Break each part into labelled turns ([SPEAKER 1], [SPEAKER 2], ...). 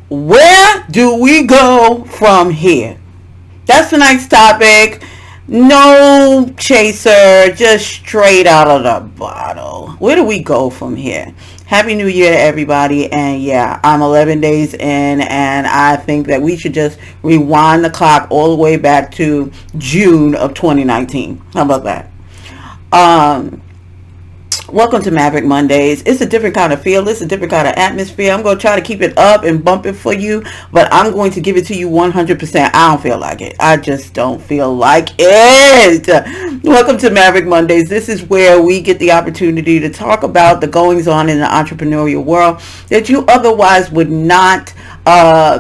[SPEAKER 1] Where do we go from here? That's tonight's topic. No chaser, just straight out of the bottle. Where do we go from here? Happy New Year to everybody. And yeah, I'm 11 days in, and I think that we should just rewind the clock all the way back to June of 2019. How about that? Um, Welcome to Maverick Mondays. It's a different kind of feel. It's a different kind of atmosphere. I'm going to try to keep it up and bump it for you, but I'm going to give it to you 100%. I don't feel like it. I just don't feel like it. Welcome to Maverick Mondays. This is where we get the opportunity to talk about the goings on in the entrepreneurial world that you otherwise would not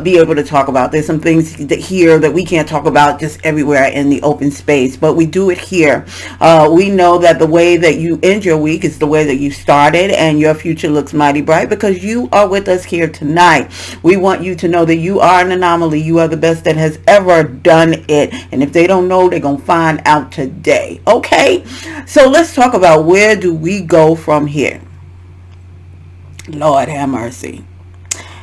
[SPEAKER 1] be able to talk about. There's some things here that we can't talk about just everywhere in the open space, but we do it here. We know that the way that you end your week is the way that you started, and your future looks mighty bright because you are with us here tonight. We want you to know that you are an anomaly. You are the best that has ever done it, and if they don't know, they're gonna find out today. Okay, so let's talk about where do we go from here. Lord have mercy.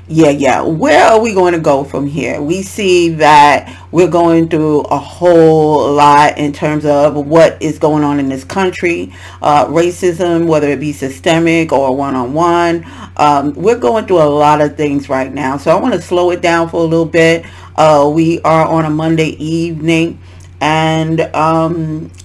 [SPEAKER 1] Yeah. Where are we going to go from here? We see that we're going through a whole lot in terms of what is going on in this country. Racism, whether it be systemic or one-on-one. We're going through a lot of things right now. So I want to slow it down for a little bit. We are on a Monday evening, and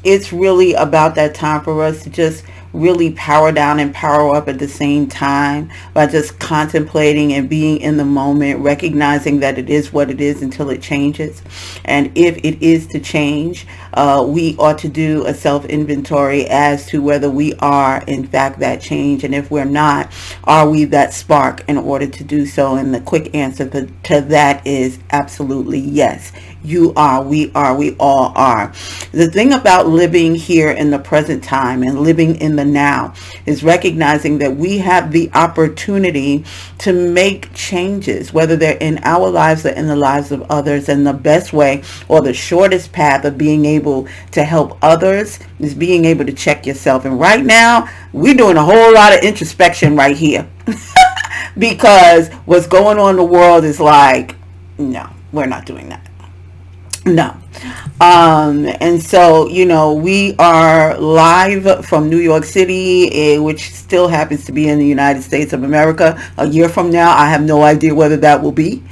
[SPEAKER 1] it's really about that time for us to just really power down and power up at the same time by just contemplating and being in the moment, recognizing that it is what it is until it changes. And if it is to change, we ought to do a self-inventory as to whether we are in fact that change, and if we're not, are we that spark in order to do so? And the quick answer to that is absolutely yes. You are, we all are. The thing about living here in the present time and living in the now is recognizing that we have the opportunity to make changes, whether they're in our lives or in the lives of others. And the best way or the shortest path of being able to help others is being able to check yourself. And right now, we're doing a whole lot of introspection right here because what's going on in the world is like, no, we're not doing that. No. And so, we are live from New York City, which still happens to be in the United States of America. A year from now, I have no idea whether that will be.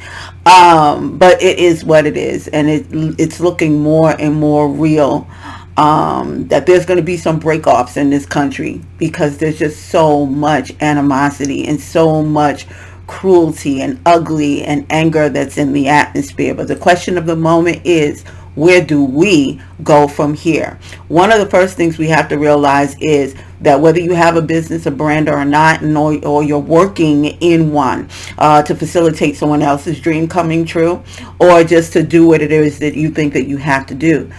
[SPEAKER 1] But it is what it is. And it's looking more and more real, that there's going to be some breakoffs in this country because there's just so much animosity and so much cruelty and ugly and anger that's in the atmosphere. But the question of the moment is, where do we go from here? One of the first things we have to realize is that whether you have a business, a brand or not, or you're working in one to facilitate someone else's dream coming true, or just to do what it is that you think that you have to do,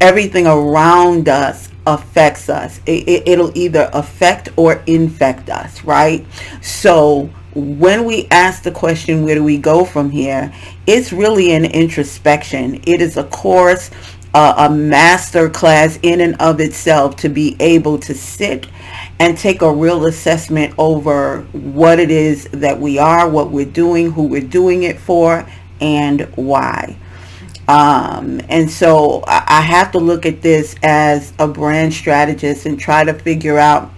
[SPEAKER 1] everything around us affects us. It'll either affect or infect us, right? So when we ask the question, where do we go from here? It's really an introspection. It is a course, a master class in and of itself to be able to sit and take a real assessment over what it is that we are, what we're doing, who we're doing it for, and why. And so I have to look at this as a brand strategist and try to figure out,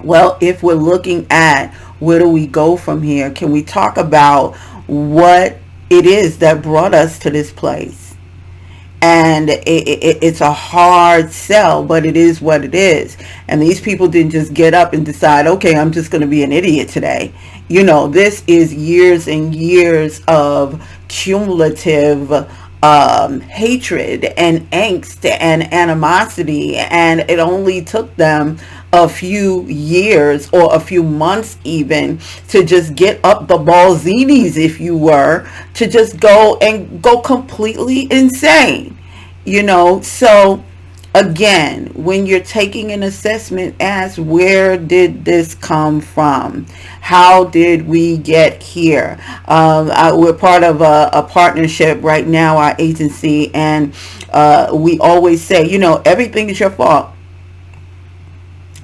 [SPEAKER 1] well, if we're looking at where do we go from here, can we talk about what it is that brought us to this place? And it's a hard sell, but it is what it is. And these people didn't just get up and decide, okay, I'm just going to be an idiot today. This is years and years of cumulative hatred and angst and animosity, and it only took them a few years or a few months even to just get up the ballsinis, if you were, to just go completely insane. So again, when you're taking an assessment, ask, where did this come from? How did we get here? We're part of a partnership right now, our agency, and we always say, everything is your fault.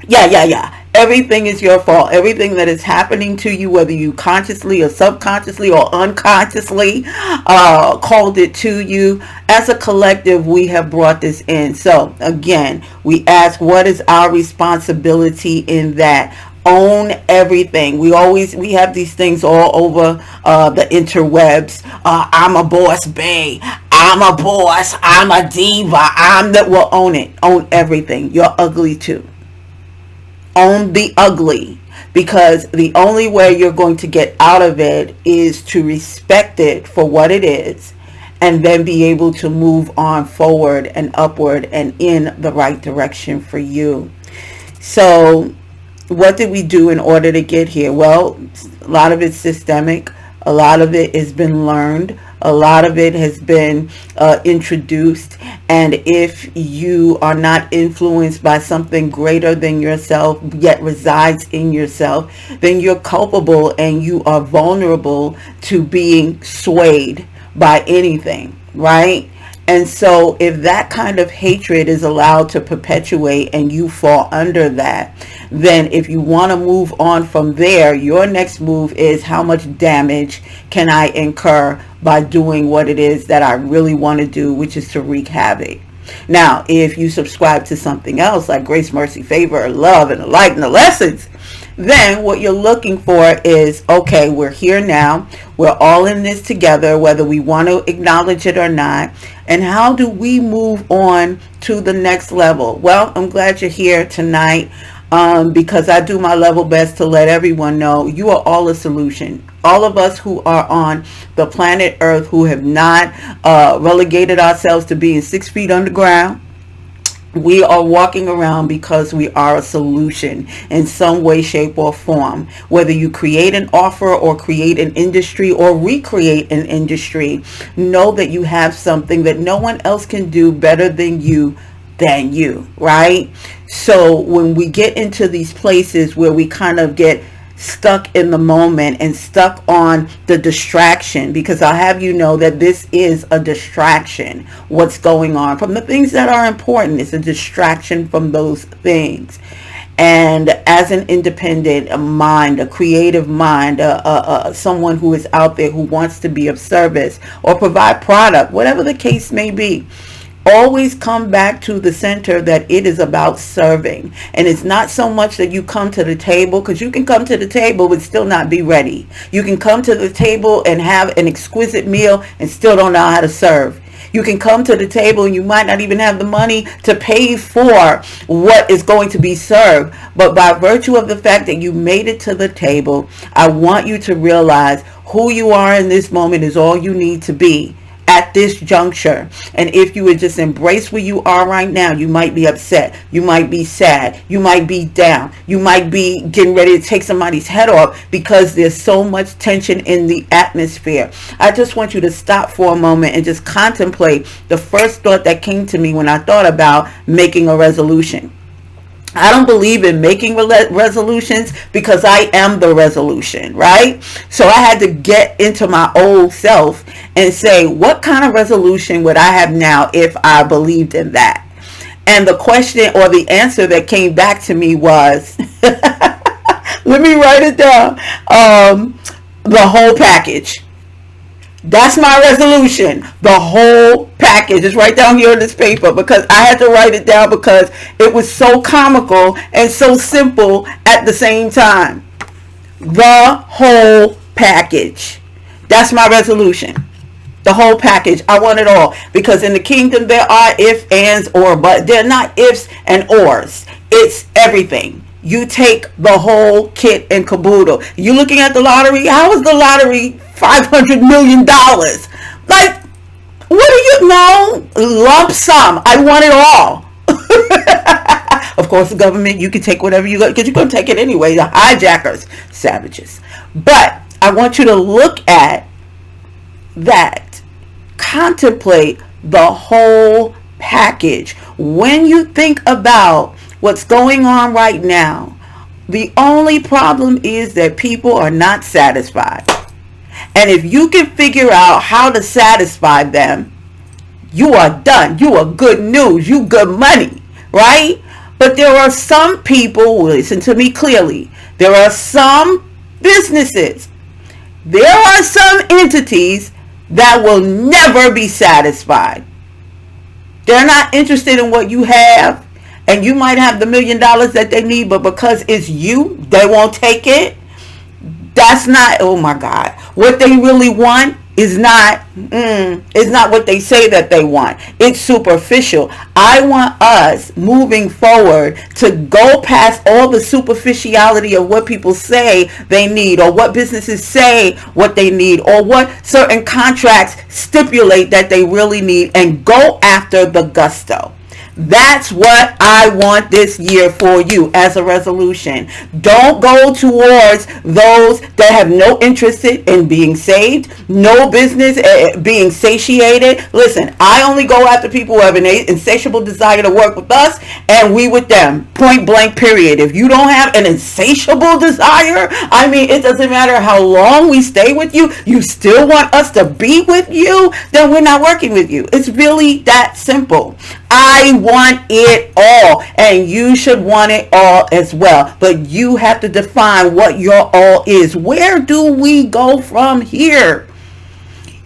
[SPEAKER 1] Yeah. Everything is your fault. Everything that is happening to you, whether you consciously or subconsciously or unconsciously called it to you, as a collective, we have brought this in. So again, we ask, what is our responsibility in that? Own everything. We have these things all over the interwebs. I'm a boss bae. I'm a boss. I'm a diva. Well, own it. Own everything. You're ugly too. Own the ugly, because the only way you're going to get out of it is to respect it for what it is, and then be able to move on forward and upward and in the right direction for you. So what did we do in order to get here? Well, a lot of it's systemic. A lot of it has been learned. A lot of it has been introduced. And if you are not influenced by something greater than yourself, yet resides in yourself, then you're culpable and you are vulnerable to being swayed by anything, right? And so if that kind of hatred is allowed to perpetuate and you fall under that, then if you want to move on from there, your next move is, how much damage can I incur by doing what it is that I really want to do, which is to wreak havoc. Now, if you subscribe to something else like grace, mercy, favor, love, and the light and the lessons, then what you're looking for is, okay, we're here now. We're all in this together, whether we want to acknowledge it or not. And how do we move on to the next level? Well, I'm glad you're here tonight, because I do my level best to let everyone know you are all a solution. All of us who are on the planet Earth, who have not relegated ourselves to being 6 feet underground, we are walking around because we are a solution in some way, shape, or form. Whether you create an offer or create an industry or recreate an industry, know that you have something that no one else can do better than you, right? So when we get into these places where we kind of get stuck in the moment and stuck on the distraction, because I'll have you know that this is a distraction. What's going on from the things that are important is a distraction from those things. And as an independent mind, a creative mind, someone who is out there who wants to be of service or provide product, whatever the case may be, always come back to the center that it is about serving. And it's not so much that you come to the table, because you can come to the table but still not be ready. You can come to the table and have an exquisite meal and still don't know how to serve. You can come to the table and you might not even have the money to pay for what is going to be served. But by virtue of the fact that you made it to the table, I want you to realize who you are in this moment is all you need to be at this juncture. And if you would just embrace where you are right now, you might be upset, you might be sad, you might be down, you might be getting ready to take somebody's head off because there's so much tension in the atmosphere. I just want you to stop for a moment and just contemplate the first thought that came to me when I thought about making a resolution. I don't believe in making resolutions because I am the resolution, right? So I had to get into my old self and say, what kind of resolution would I have now if I believed in that? And the question or the answer that came back to me was, let me write it down, the whole package. That's my resolution. The whole package is right down here on this paper, because I had to write it down because it was so comical and so simple at the same time. The whole package. That's my resolution. The whole package. I want it all. Because in the kingdom there are if, ands, or, but. They're not ifs and ors. It's everything. You take the whole kit and caboodle. You looking at the lottery? How is the lottery $500 million? Like, what do you know? Lump sum. I want it all. Of course, the government, you can take whatever you got, because you're going to take it anyway. The hijackers, savages. But I want you to look at that. Contemplate the whole package. When you think about what's going on right now, the only problem is that people are not satisfied. And if you can figure out how to satisfy them, you are done. You are good news. You good money, right? But there are some people, listen to me clearly, there are some businesses, there are some entities that will never be satisfied. They're not interested in what you have, and you might have the $1 million that they need, but because it's you, they won't take it. That's not, oh my God, what they really want is not what they say that they want. It's superficial. I want us moving forward to go past all the superficiality of what people say they need, or what businesses say what they need, or what certain contracts stipulate that they really need, and go after the gusto. That's what I want this year for you as a resolution. Don't go towards those that have no interest in being saved, no business being satiated. Listen, I only go after people who have an insatiable desire to work with us, and we with them. Point blank, period. If you don't have an insatiable desire, I mean, it doesn't matter how long we stay with you, you still want us to be with you, then we're not working with you. It's really that simple. I want it all, and you should want it all as well. But you have to define what your all is. Where do we go from here?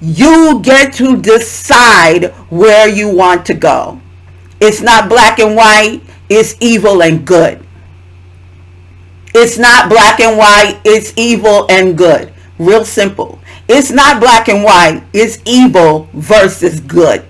[SPEAKER 1] You get to decide where you want to go. It's not black and white. It's evil and good. It's not black and white. It's evil and good. Real simple. It's not black and white. It's evil versus good.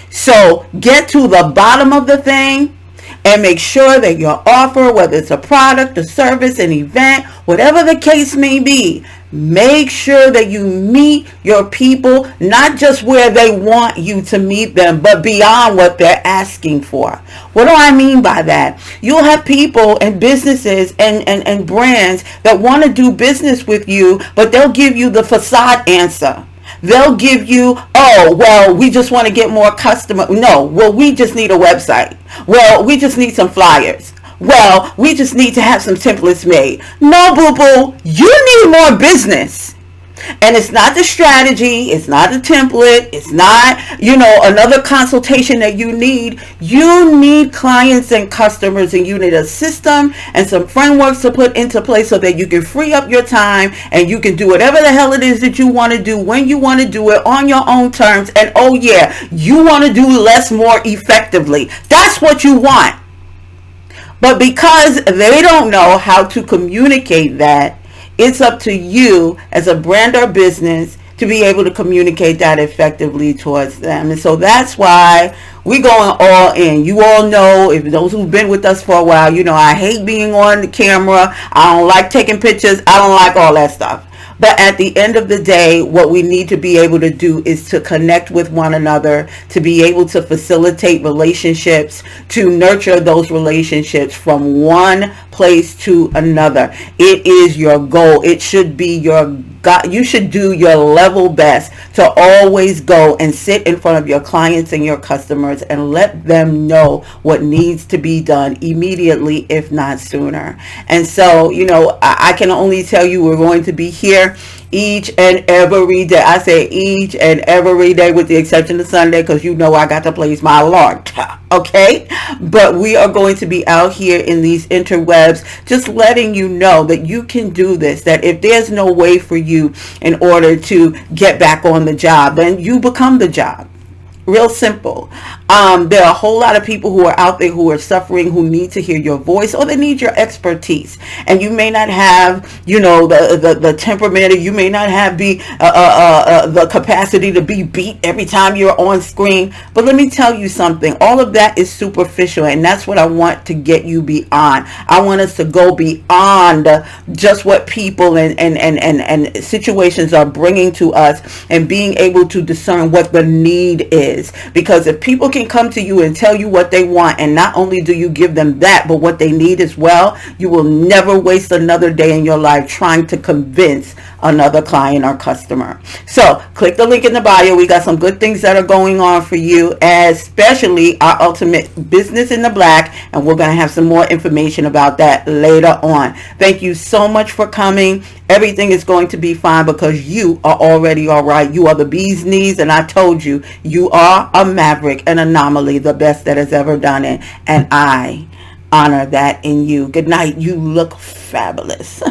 [SPEAKER 1] So get to the bottom of the thing and make sure that your offer, whether it's a product, a service, an event, whatever the case may be, make sure that you meet your people, not just where they want you to meet them, but beyond what they're asking for. What do I mean by that? You'll have people and businesses and brands that want to do business with you, but they'll give you the facade answer. They'll give you, oh, well, we just want to get more customers. No, well, we just need a website. Well, we just need some flyers. Well, we just need to have some templates made. No, boo-boo, you need more business. And it's not the strategy, it's not the template, it's not, another consultation that you need. You need clients and customers, and you need a system and some frameworks to put into place so that you can free up your time and you can do whatever the hell it is that you want to do when you want to do it on your own terms. And oh yeah, you want to do less more effectively. That's what you want. But because they don't know how to communicate that, it's up to you as a brand or business to be able to communicate that effectively towards them. And so that's why we're going all in. You all know, if those who've been with us for a while, I hate being on the camera. I don't like taking pictures. I don't like all that stuff. But at the end of the day, what we need to be able to do is to connect with one another, to be able to facilitate relationships, to nurture those relationships from one place to another. It is your goal. It should be your God. You should do your level best to always go and sit in front of your clients and your customers and let them know what needs to be done immediately, if not sooner. And so, I can only tell you we're going to be here each and every day. I say each and every day with the exception of Sunday, because I got to place my alarm. Okay? But we are going to be out here in these interwebs just letting you know that you can do this, that if there's no way for you in order to get back on the job, then you become the job. Real simple. There are a whole lot of people who are out there who are suffering, who need to hear your voice, or they need your expertise. And you may not have, the temperament, or you may not have the capacity to be beat every time you're on screen. But let me tell you something. All of that is superficial, and that's what I want to get you beyond. I want us to go beyond just what people and situations are bringing to us, and being able to discern what the need is. Because if people can come to you and tell you what they want, and not only do you give them that, but what they need as well, you will never waste another day in your life trying to convince another client or customer. So click the link in the bio. We got some good things that are going on for you, especially our ultimate business in the black, and we're going to have some more information about that later on. Thank you so much for coming. Everything is going to be fine because you are already all right. You are the bee's knees, and I told you, you are a maverick, an anomaly, the best that has ever done it. And I honor that in you. Good night. You look fabulous.